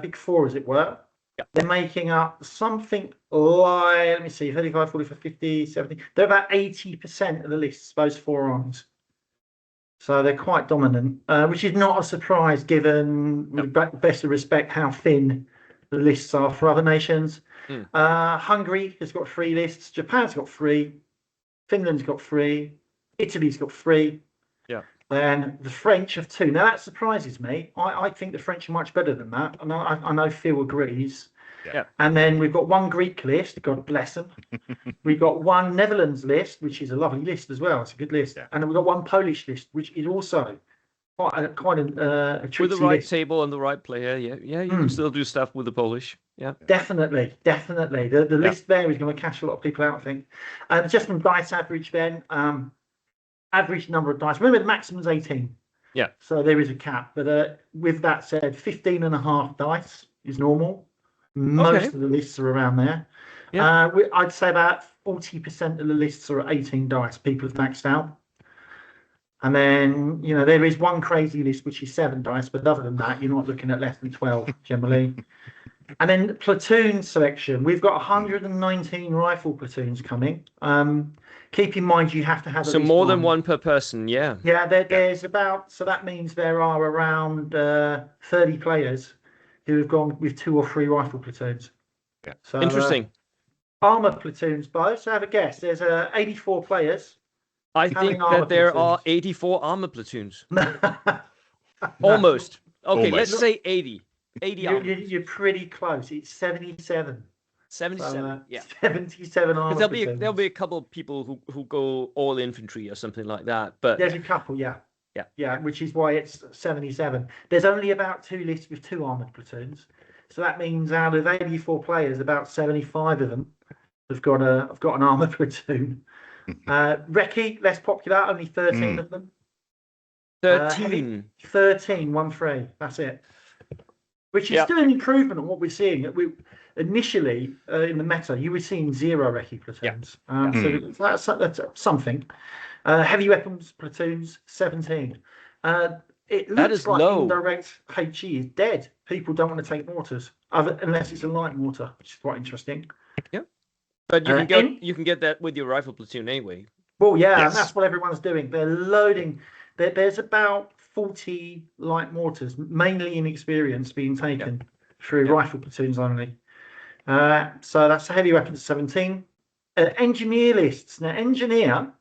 big four, as it were. Yeah. They're making up something like, let me see, 35, 45, 50, 70. They're about 80% of the lists, those four armies. So they're quite dominant, which is not a surprise given, with best of respect, how thin the lists are for other nations. Hungary has got 3 lists. Japan's got 3. Finland's got 3. Italy's got 3. Yeah. Then the French have 2. Now that surprises me. I think the French are much better than that. And I know Phil agrees. Yeah. And then we've got 1 Greek list, God bless them. We've got 1 Netherlands list, which is a lovely list as well. It's a good list. Yeah. And then we've got 1 Polish list, which is also quite a tricky with the right list. table and the right player. Yeah, you can still do stuff with the Polish. Yeah, definitely. The list there is going to catch a lot of people out, I think. And just from dice average, then average number of dice. Remember, the maximum is 18. Yeah. So there is a cap. But with that said, 15.5 dice is normal. Most of the lists are around there. Yeah. I'd say about 40% of the lists are at 18 dice. People have maxed out. And then, there is 1 crazy list, which is 7 dice. But other than that, you're not looking at less than 12 generally. And then platoon selection. We've got 119 rifle platoons coming. Keep in mind, you have to have so more than 1 per person. Yeah. Yeah, there's about, so that means there are around 30 players who have gone with 2 or 3 rifle platoons. Yeah. So, Interesting. Armor platoons, Bo. So have a guess. There's 84 players. I think that there are 84 armor platoons. Almost. Okay, Almost. let's say 80. 80 you're pretty close. It's 77. 77. So, 77 armor platoons. There'll be a couple of people who go all infantry or something like that. But there's a couple, yeah, which is why it's 77. There's only about 2 lists with 2 armored platoons. So that means out of 84 players, about 75 of them have got an armored platoon. Recce, less popular, only 13 of them. 13. 13, 1-3. That's it. Which is still an improvement on what we're seeing. Initially, in the meta, you were seeing 0 recce platoons. So that's something. Heavy weapons platoons, 17. It looks like low. Indirect HE is dead. People don't want to take mortars, unless it's a light mortar, which is quite interesting. Yeah. But you can get that with your rifle platoon anyway. Well, yeah, and that's what everyone's doing. They're loading. There's about 40 light mortars, mainly inexperienced, being taken through rifle platoons only. So that's heavy weapons 17. Engineer lists. Now, engineer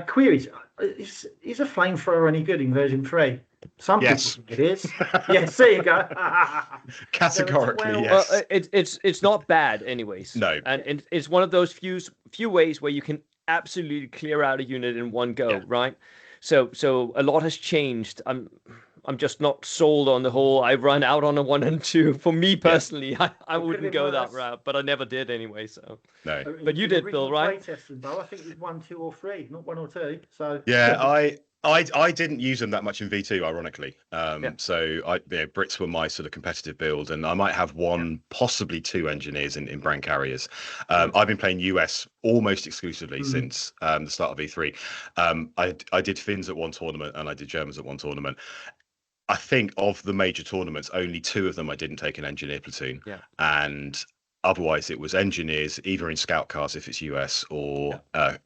queries. Is a flamethrower any good in version 3? Some people think it is. Yes, there you go. Categorically, yes. Well, it's not bad, anyways. No, and it's one of those few ways where you can absolutely clear out a unit in one go, right? So a lot has changed. I'm just not sold on the whole. I run out on a 1 and 2. For me personally, I wouldn't go that route, but I never did anyway. So no, but you did, Bill, right? I think it was 1, 2, or 3, not 1 or 2. So yeah, I didn't use them that much in V2, ironically. So Brits were my sort of competitive build, and I might have 1, possibly 2 engineers in brand carriers. I've been playing US almost exclusively since the start of V3. I did Finns at 1 tournament, and I did Germans at 1 tournament. I think of the major tournaments, only 2 of them I didn't take an engineer platoon. Yeah. And otherwise, it was engineers, either in scout cars if it's US, or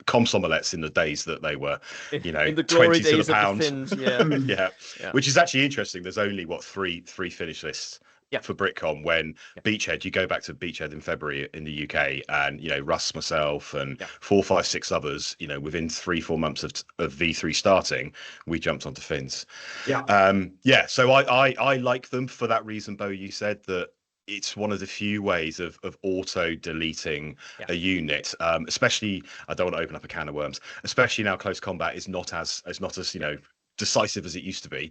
comsomelettes in the days that they were, in the 20 to the pound. Finns, yeah. Which is actually interesting. There's only, 3 Finnish lists for BritCon, when Beachhead, you go back to Beachhead in February in the UK, and, Russ, myself, and 4, 5, 6 others, within 3-4 months of V3 starting, we jumped onto Finns. So I like them for that reason, Bo. You said that it's one of the few ways of auto deleting a unit, especially, I don't want to open up a can of worms, especially now close combat is not as decisive as it used to be.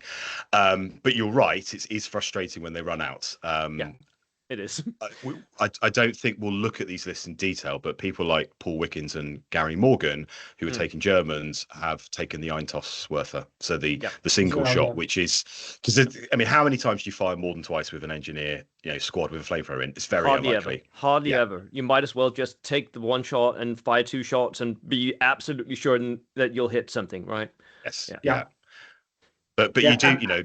But you're right, it is frustrating when they run out. It is. I don't think we'll look at these lists in detail, but people like Paul Wickens and Gary Morgan, who are taking Germans, have taken the Eintoswerfer, so the single shot, which is, because how many times do you fire more than twice with an engineer squad with a flamethrower in? It's very unlikely. Hardly ever. You might as well just take the 1 shot and fire 2 shots and be absolutely sure that you'll hit something, right? Yes. But Yeah, you do, you know,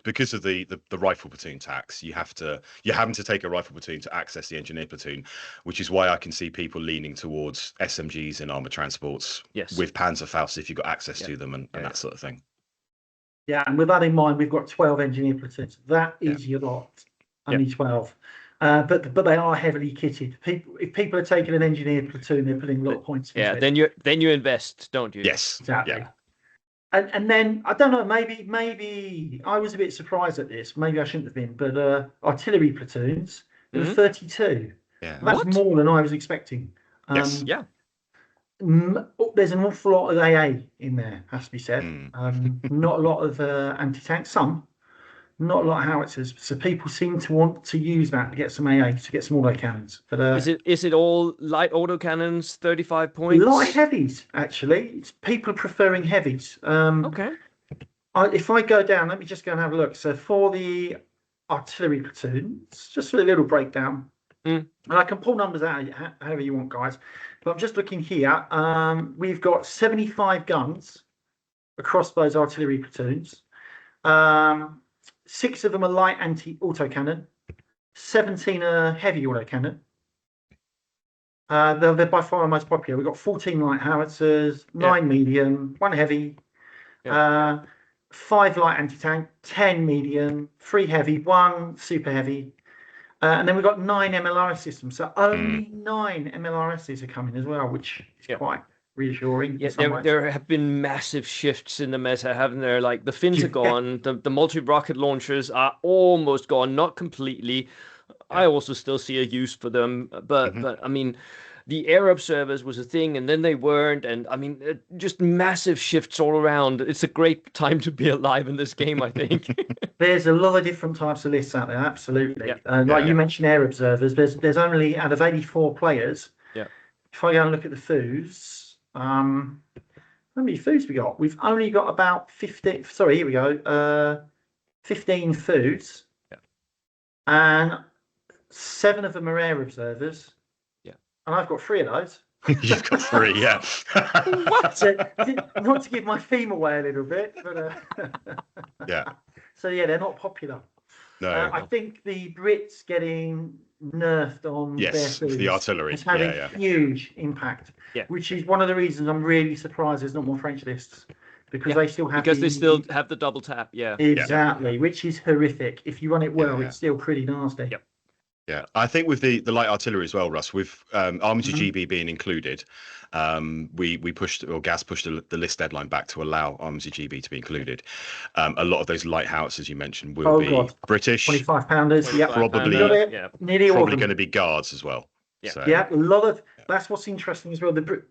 because of the rifle platoon tax, you're having to take a rifle platoon to access the engineer platoon, which is why I can see people leaning towards SMGs in armored transports with Panzerfaust if you've got access to them and that sort of thing. Yeah, and with that in mind, we've got 12 engineer platoons. That is your lot. Only 12. But they are heavily kitted. If people are taking an engineer platoon, they're putting a lot of points into it. Then you invest, don't you? Yes. Exactly. Yeah. And then I don't know, maybe I was a bit surprised at this. Maybe I shouldn't have been, but artillery platoons, there were 32. Yeah. That's more than I was expecting. Yes. Yeah. There's an awful lot of AA in there, has to be said. Not a lot of anti-tank, some, not a lot of howitzers. So people seem to want to use that to get some AA, to get some autocannons. But is it all light autocannons, 35 points? Light heavies, actually. It's people preferring heavies. Okay. If I go down, let me just go and have a look. So for the artillery platoons, just for a little breakdown, and I can pull numbers out however you want, guys. But I'm just looking here. We've got 75 guns across those artillery platoons. 6 of them are light anti-autocannon. 17 are heavy autocannon. They're by far the most popular. We've got 14 light howitzers, 9 medium, 1 heavy, 5 light anti-tank, 10 medium, 3 heavy, 1 super heavy. And then we've got 9 MLRS systems. So only 9 MLRSs are coming as well, which is quite reassuring. Yeah, there have been massive shifts in the meta, haven't there? Like the Finns are gone, the multi-rocket launchers are almost gone, not completely. I also still see a use for them, but I mean, the air observers was a thing, and then they weren't, and I mean, just massive shifts all around. It's a great time to be alive in this game, I think. There's a lot of different types of lists out there, absolutely. Like you mentioned, air observers. There's only out of 84 players. Yeah. If I go and look at the foos, how many foos we got? We've only got about 15. Sorry, here we go. 15 foos. Yeah. And 7 of them are air observers. Yeah. And I've got 3 of those. You've got 3, yeah. What? Not to give my theme away a little bit, but yeah. So yeah, they're not popular. No, I think the Brits getting nerfed on their food the artillery has had a huge impact. Yeah. Which is one of the reasons I'm really surprised there's not more French lists, because they still have they still have the double tap. Yeah, exactly, which is horrific. If you run it well, it's still pretty nasty. Yep. Yeah, I think with the light artillery as well, Russ, with Army to GB being included, we pushed, or Gas pushed the list deadline back to allow Army to GB to be included. A lot of those light howitzers you mentioned will be British, 25 pounders, probably going to be guards as well. Yeah, so, a lot of that's what's interesting as well. Well,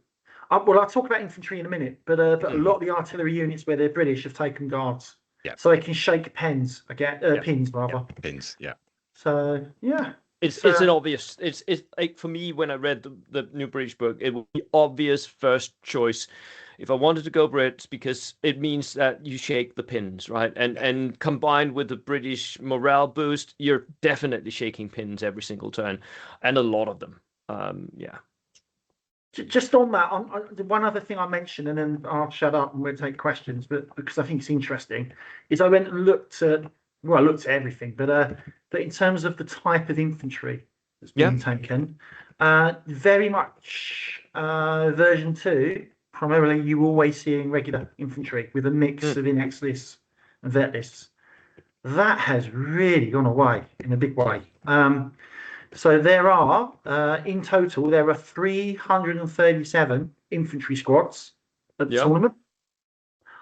I'll talk about infantry in a minute, but a lot of the artillery units where they're British have taken guards, so they can shake pins rather. Pins, yeah. So yeah. It's an obvious. It's like, for me, when I read the new British book, it was the obvious first choice if I wanted to go Brits, because it means that you shake the pins, right? And combined with the British morale boost, you're definitely shaking pins every single turn, and a lot of them. Just on that, one other thing I mentioned, and then I'll shut up and we'll take questions, but because I think it's interesting, is I went and looked at everything, but in terms of the type of infantry that's being taken, very much version 2, primarily you always seeing regular infantry with a mix of inex lists and vet lists. That has really gone away in a big way. So there are, in total, there are 337 infantry squads at the tournament.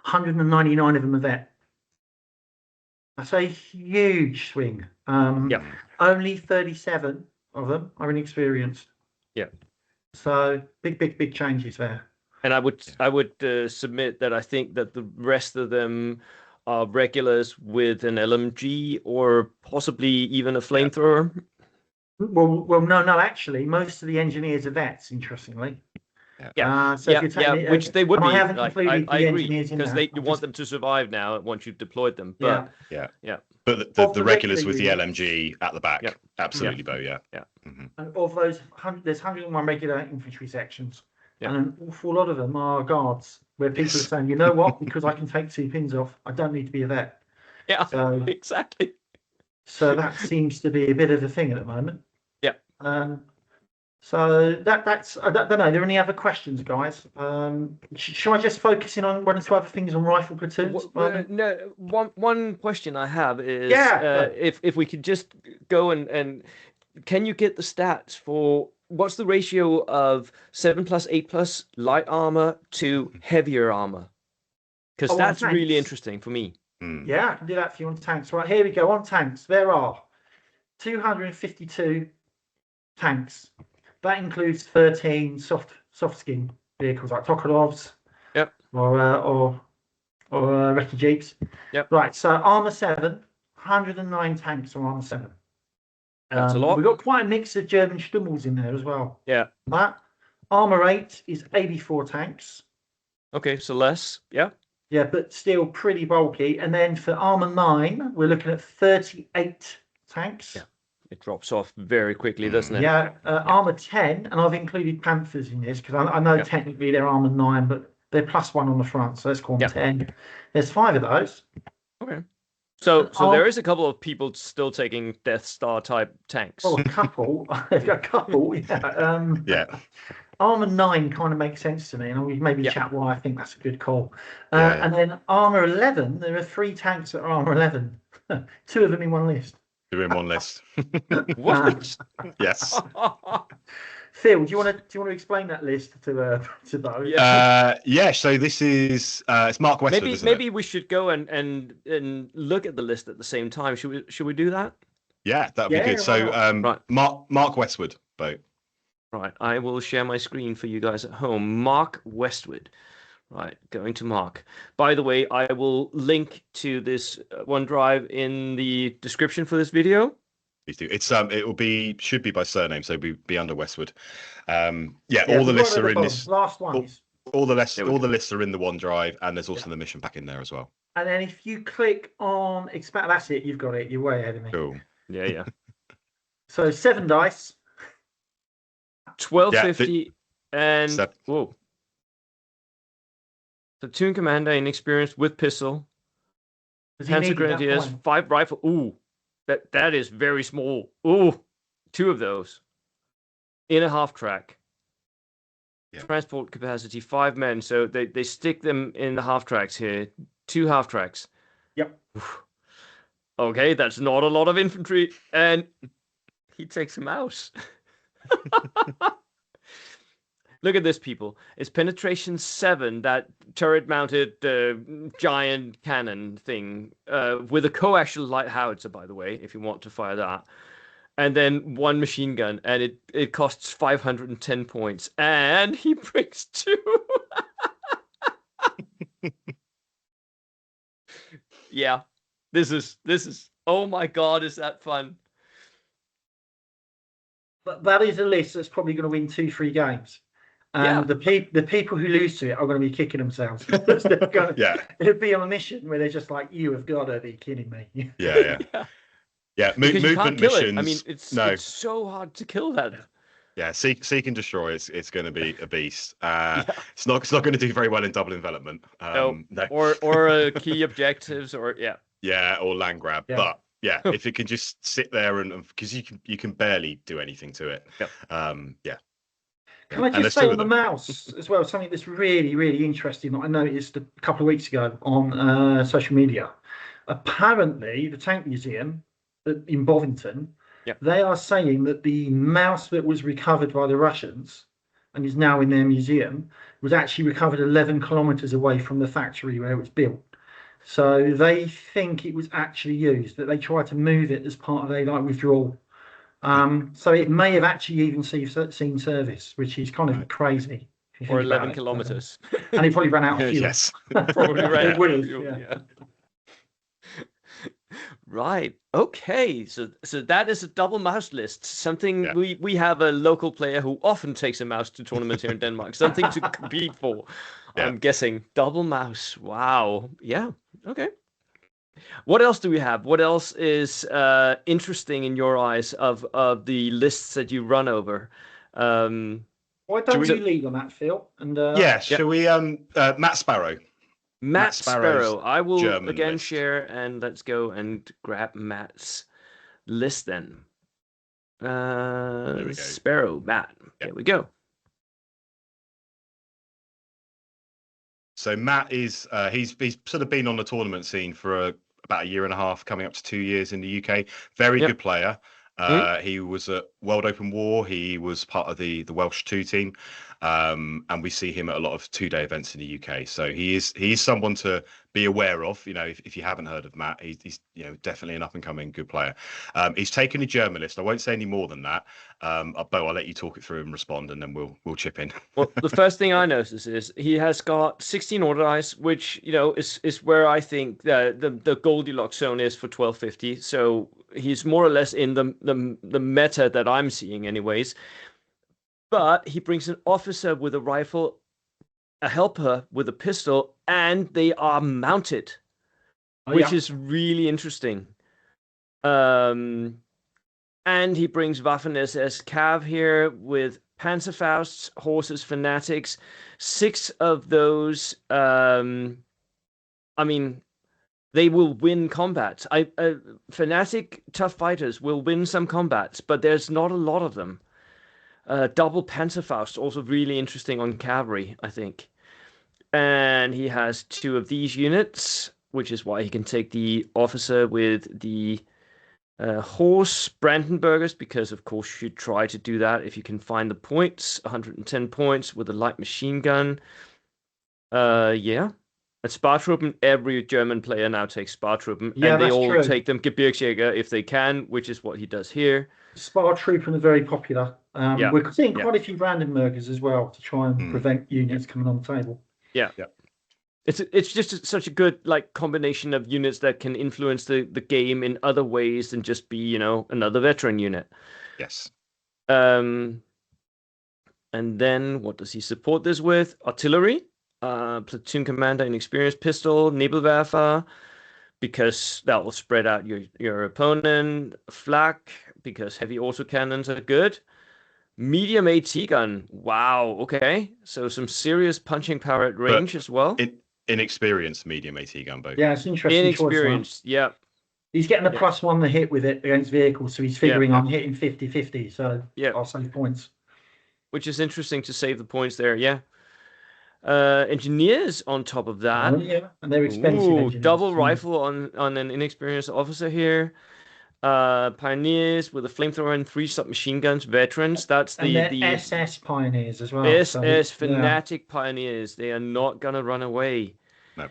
199 of them are vet. That's a huge swing. Only 37 of them are inexperienced. Yeah. So big changes there. And I would submit that I think that the rest of them are regulars with an LMG or possibly even a flamethrower. Well, no. Actually, most of the engineers are vets. Interestingly. Which they would be. I haven't included the engineers in because you want them to survive now once you've deployed them. But But the regulars with the LMG at the back, absolutely, Bo. Yeah. And of those, there's 101 regular infantry sections. Yeah. and an awful lot of them are guards, where people are saying, you know what, because I can take 2 pins off, I don't need to be a vet. Yeah, So, exactly. so that seems to be a bit of a thing at the moment. Yeah. So that's I don't know. Are there any other questions, guys? Shall I just focus in on one or two other things on rifle platoons? No, one question I have is if we could just go and can you get the stats for what's the ratio of 7+, 8+ light armor to heavier armor? Because that's really interesting for me. Yeah, I can do that for you on tanks. Right, here we go. On tanks, there are 252 tanks. That includes 13 soft skin vehicles like Tokarovs. Yep. Or Recce Jeeps. Yep. Right, so armor 7, 109 tanks on armor 7. That's a lot. We've got quite a mix of German Stummels in there as well. Yeah. That armor 8 is 84 tanks. Okay, so less. Yeah. Yeah, but still pretty bulky. And then for armor 9, we're looking at 38 tanks. Yeah. It drops off very quickly, doesn't it? Yeah, armor 10, and I've included Panthers in this because I know technically they're armor 9, but they're +1 on the front, so let's call them 10. There's 5 of those. Okay. So there is a couple of people still taking Death Star type tanks. Oh, a couple. A couple, yeah. Yeah. Armor 9 kind of makes sense to me, and we maybe chat why I think that's a good call. Yeah. And then armor 11, there are 3 tanks that are armor 11. 2 of them in one list. 2 in one list. What? Yes. Phil, do you want to explain that list to those? Yeah. So this is it's Mark Westwood. Maybe we should go and look at the list at the same time. Should we do that? Yeah, that'd be good. So right. Mark Westwood boat. Right. I will share my screen for you guys at home. Mark Westwood. Right, going to Mark. By the way, I will link to this OneDrive in the description for this video. Please do. It's should be by surname, so be under Westwood. All the lists are in this. Last one. All the lists are in the OneDrive, and there's also the mission pack in there as well. And then if you click on expand, that's it. You've got it. You're way ahead of me. Cool. Yeah. So 7 dice. 1250 and whoa. Platoon commander, inexperienced with pistol. Panzer Grenadiers, 5 rifle. Ooh, that is very small. Ooh, 2 of those. In a half track. Yeah. Transport capacity, 5 men. So they stick them in the half tracks here. 2 half tracks. Yep. Okay, that's not a lot of infantry. And he takes him out. Look at this, people. It's penetration 7, that turret-mounted giant cannon thing, with a coaxial light howitzer, by the way, if you want to fire that. And then 1 machine gun, and it costs 510 points. And he brings 2. Yeah, this is. Oh my God, is that fun? But that is a list that's probably going to win 2-3 games. And the people who lose to it are going to be kicking themselves. It'll be on a mission where they're just like, you have got to be kidding me. Yeah. Movement missions. I mean, it's so hard to kill that. Yeah, seek and destroy. It's going to be a beast. It's not going to do very well in double envelopment. No. Or key objectives or or land grab. Yeah. But if it can just sit there and because you can barely do anything to it. Yep. Can I just say on the mouse as well, something that's really, really interesting that I noticed a couple of weeks ago on social media. Apparently, the Tank Museum in Bovington, they are saying that the mouse that was recovered by the Russians and is now in their museum was actually recovered 11 kilometers away from the factory where it was built. So they think it was actually used, that they tried to move it as part of a withdrawal. So it may have actually even seen service, which is kind of crazy. Or 11 kilometers. And it probably ran out of fuel. Yes. Probably ran out of fuel. Yeah. Right. Okay. So that is a double mouse list. Something we have a local player who often takes a mouse to tournaments here in Denmark. Something to compete for. Yeah. I'm guessing double mouse. Wow. Yeah. Okay. What else do we have? What else is interesting in your eyes of the lists that you run over? Why don't you lead on that, Phil? And shall we? Matt Sparrow. Matt Sparrow. I will German again list. share, and let's go and grab Matt's list then. There we go. Sparrow, Matt. There we go. So Matt is he's sort of been on the tournament scene for about a year and a half, coming up to 2 years in the UK. Very good player. He was at World Open War. He was part of the Welsh 2 team, and we see him at a lot of 2-day events in the UK. So he is someone to be aware of. You know, if you haven't heard of Matt, he's definitely an up and coming good player. He's taken a German list. I won't say any more than that. Bo, I'll let you talk it through and respond, and then we'll chip in. Well, the first thing I notice is he has got 16 order dice, which is where I think the Goldilocks zone is for 1250. So he's more or less in the meta that I'm seeing, anyways. But he brings an officer with a rifle, a helper with a pistol, and they are mounted, which is really interesting. And he brings Waffen SS Cav here with Panzerfausts, horses, fanatics. 6 of those, they will win combats. Fanatic tough fighters will win some combats, but there's not a lot of them. Double Panzerfaust, also really interesting on cavalry, I think. And he has 2 of these units, which is why he can take the officer with the horse Brandenburgers, because of course you should try to do that if you can find the points. 110 points with a light machine gun. At Spartruppen, every German player now takes Spartruppen, and they all take them Gebirgsjäger if they can, which is what he does here. Spartruppen are very popular. We're seeing quite a few Brandenburgers as well to try and prevent units coming on the table. Yeah. It's just such a good combination of units that can influence the game in other ways than just be another veteran unit. Yes. And then what does he support this with? Artillery, platoon commander, inexperienced pistol, Nebelwerfer, because that will spread out your opponent. Flak, because heavy autocannons are good. Medium AT gun. Wow. Okay. So some serious punching power at range as well. Inexperienced medium AT gun, both. Yeah, it's interesting. Inexperienced. Yeah. He's getting the +1 the hit with it against vehicles, so he's figuring on hitting 50-50. So I'll save points. Which is interesting to save the points there. Yeah. Engineers on top of that. And they're expensive. Double rifle on an inexperienced officer here. Pioneers with a flamethrower and 3 submachine guns. Veterans. That's the SS Pioneers as well. SS Fanatic Pioneers. They are not gonna run away. No.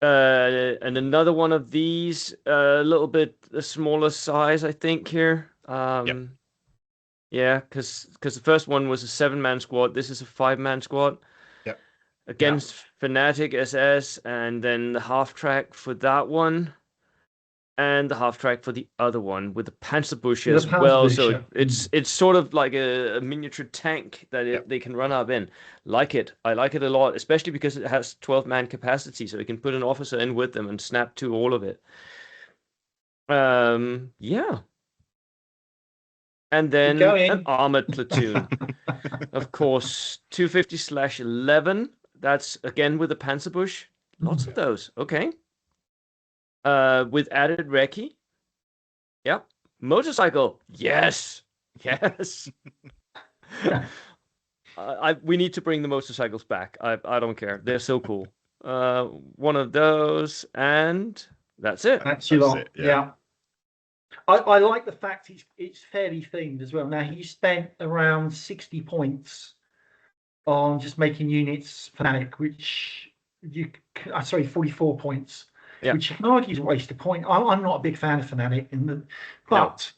And another one of these, a little bit the smaller size, I think here. Yeah, because the first one was a 7-man squad. This is a 5-man squad. Yep. Against Fanatic SS, and then the half track for that one. And the half track for the other one with the Panzerbusch as well. So it's sort of like a miniature tank that they can run up in. I like it a lot, especially because it has 12-man capacity, so you can put an officer in with them and snap to all of it. And then an armored platoon. Of course, 250/11. That's again with the Panzerbusch. Lots of those. Okay. With added recce. Yep. Motorcycle. Yes. We need to bring the motorcycles back. I don't care. They're so cool. One of those, and that's it. That's your lot. Yeah. I like the fact it's fairly themed as well. Now he spent around 60 points on just making units fanatic, which 44 points. Yeah. Which you can argue is a waste of point. I'm not a big fan of Fanatic, but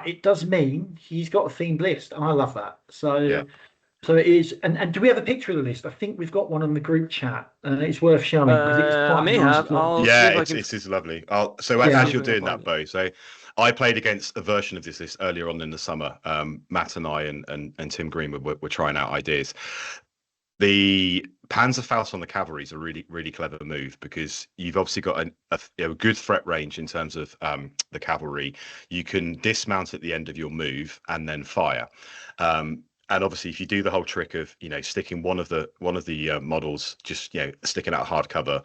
it does mean he's got a themed list, and I love that. So it is. And do we have a picture of the list? I think we've got one on the group chat, and it's worth showing. I may have. It is lovely. As you're doing that, Bo, so I played against a version of this list earlier on in the summer. Matt and I and Tim Greenwood were trying out ideas. The Panzerfaust on the cavalry is a really, really clever move because you've obviously got a good threat range in terms of the cavalry. You can dismount at the end of your move and then fire. And obviously, if you do the whole trick of sticking one of the models, just sticking out hard cover,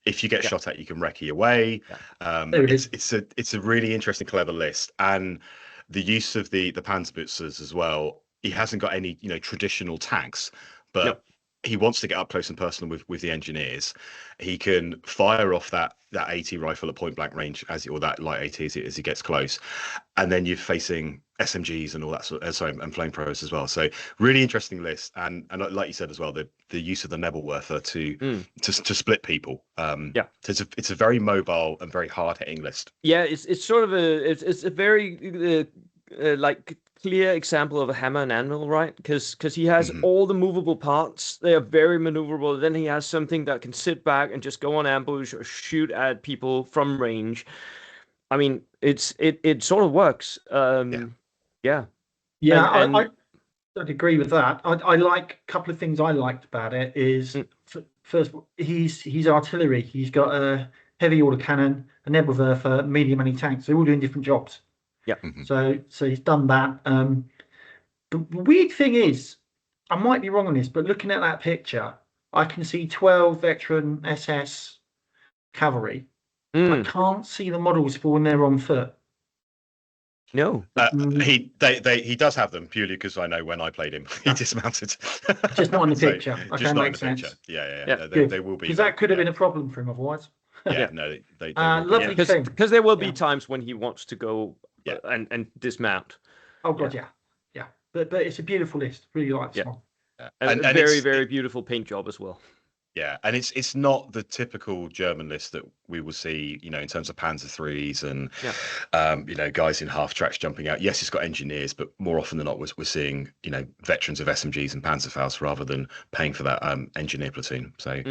if you get shot at, you can recce away. It's a really interesting, clever list, and the use of the Panzerbutzers as well. He hasn't got any traditional tanks, but he wants to get up close and personal with the engineers. He can fire off that AT rifle at point blank range or that light AT as he gets close, and then you're facing SMGs and all that and flamethrowers as well. So really interesting list, and like you said as well, the use of the Nebelwerfer to split people. So it's a very mobile and very hard hitting list. Yeah, it's sort of a very like clear example of a hammer and anvil, right? Because he has all the movable parts. They are very maneuverable. Then he has something that can sit back and just go on ambush or shoot at people from range. I mean, it sort of works. Yeah. I'd agree with that. I like a couple of things I liked about it is first, he's artillery. He's got a heavy autocannon, a Nebelwerfer, medium anti-tanks. They're all doing different jobs. Yeah. So he's done that. The weird thing is, I might be wrong on this, but looking at that picture, I can see 12 veteran SS cavalry. I can't see the models for when they're on foot. No, he does have them purely because I know when I played him, he dismounted. Just not in the picture. Just not in the sense. picture. Yeah. They will be because that could have been a problem for him otherwise. No, they lovely thing because there will be times when he wants to go and dismount. Oh god, yeah. But it's a beautiful list. Really like this one. And a very, very beautiful paint job as well. Yeah, and it's not the typical German list that we will see, in terms of Panzer threes and guys in half tracks jumping out. Yes, it's got engineers, but more often than not, we're seeing veterans of SMGs and Panzerfaust rather than paying for that engineer platoon. So,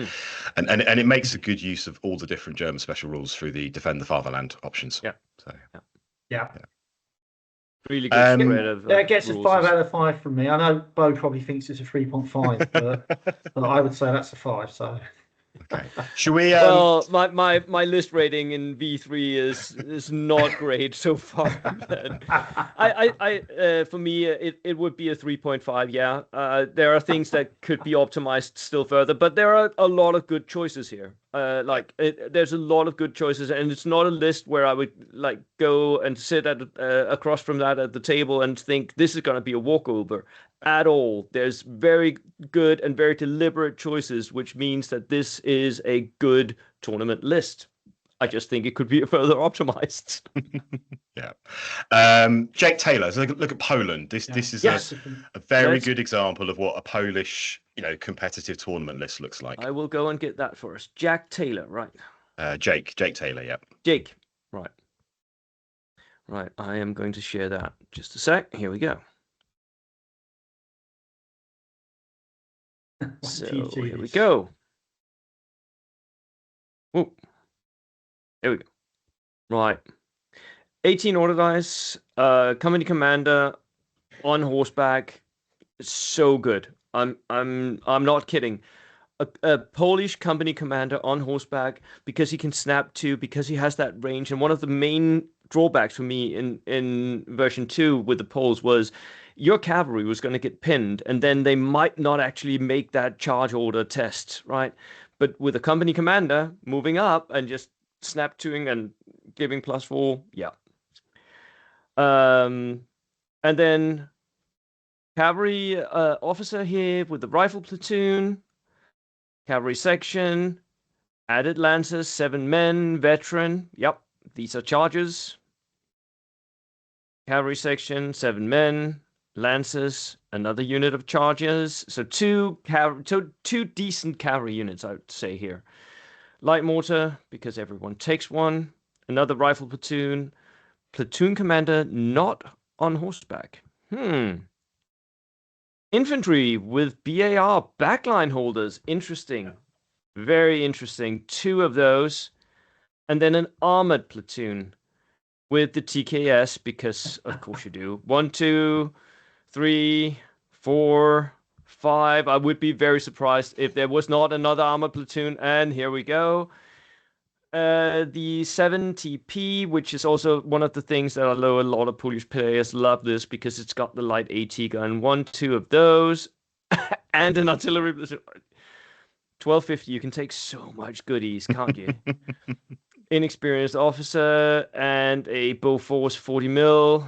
and it makes a good use of all the different German special rules through the Defend the Fatherland options. Yeah. So yeah. Really good spread of it gets a 5 out of 5 from me. I know Bo probably thinks it's a 3.5, but I would say that's a 5. So okay, should we? Well, my list rating in V3 is not great so far. I for me it would be a 3.5. Yeah, there are things that could be optimized still further, but there are a lot of good choices here. There's a lot of good choices, and it's not a list where I would go and sit at across from that at the table and think this is going to be a walkover at all. There's very good and very deliberate choices, which means that this is a good tournament list. I just think it could be further optimized. Jake Taylor. So look at Poland. This is a very good example of what a Polish competitive tournament list looks like. I will go and get that for us. Jack Taylor, right? Jake Taylor. Yeah. Jake, right. I am going to share that. Just a sec. Here we go. So here we go. Ooh. There we go. Right. 18 order dice, company commander on horseback. So good. I'm not kidding. A Polish company commander on horseback, because he can snap to, because he has that range. And one of the main drawbacks for me in version 2 with the Poles was your cavalry was going to get pinned, and then they might not actually make that charge order test, right? But with a company commander moving up and just snap toing and giving +4, yeah. And then cavalry officer here with the rifle platoon, cavalry section, added lancers, 7 men, veteran. Yep, these are chargers. Cavalry section, 7 men, lancers, another unit of chargers. So two decent cavalry units, I would say here. Light mortar, because everyone takes one. Another rifle platoon. Platoon commander not on horseback. Infantry with BAR backline holders. Interesting. Very interesting. 2 of those. And then an armored platoon with the TKS, because of course you do. 1, 2, 3, 4, 5. I would be very surprised if there was not another armored platoon. And here we go. The 70p, which is also one of the things that I know a lot of Polish players love this because it's got the light AT gun, 2 of those, and an artillery. 1250, you can take so much goodies, can't you? Inexperienced officer and a Bofors 40mm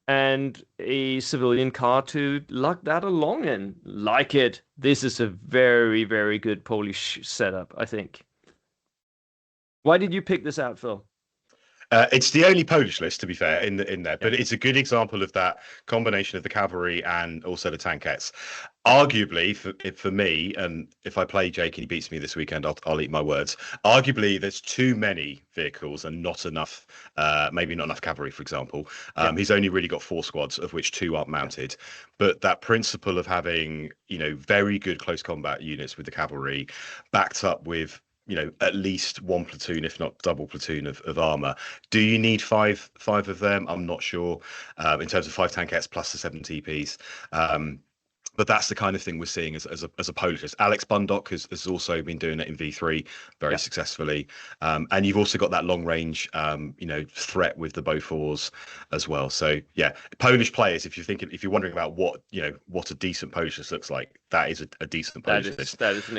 and a civilian car to luck that along in. Like it. This is a very, very good Polish setup, I think. Why did you pick this out, Phil? It's the only Polish list, to be fair, in there, but it's a good example of that combination of the cavalry and also the tankettes. Arguably, for me, and if I play Jake and he beats me this weekend, I'll eat my words. Arguably, there's too many vehicles and not enough, maybe not enough cavalry, for example. He's only really got 4 squads, of which 2 aren't mounted. But that principle of having, very good close combat units with the cavalry, backed up with at least 1 platoon, if not double platoon of armor. Do you need five of them? I'm not sure. In terms of 5 tankettes plus the 7 TPs. But that's the kind of thing we're seeing as a Polish list. Alex Bundock has also been doing it in V3 very successfully. And you've also got that long range, threat with the Bofors as well. So yeah, Polish players, if you're wondering about what a decent Polish list looks like, that is a decent Polish list. That is an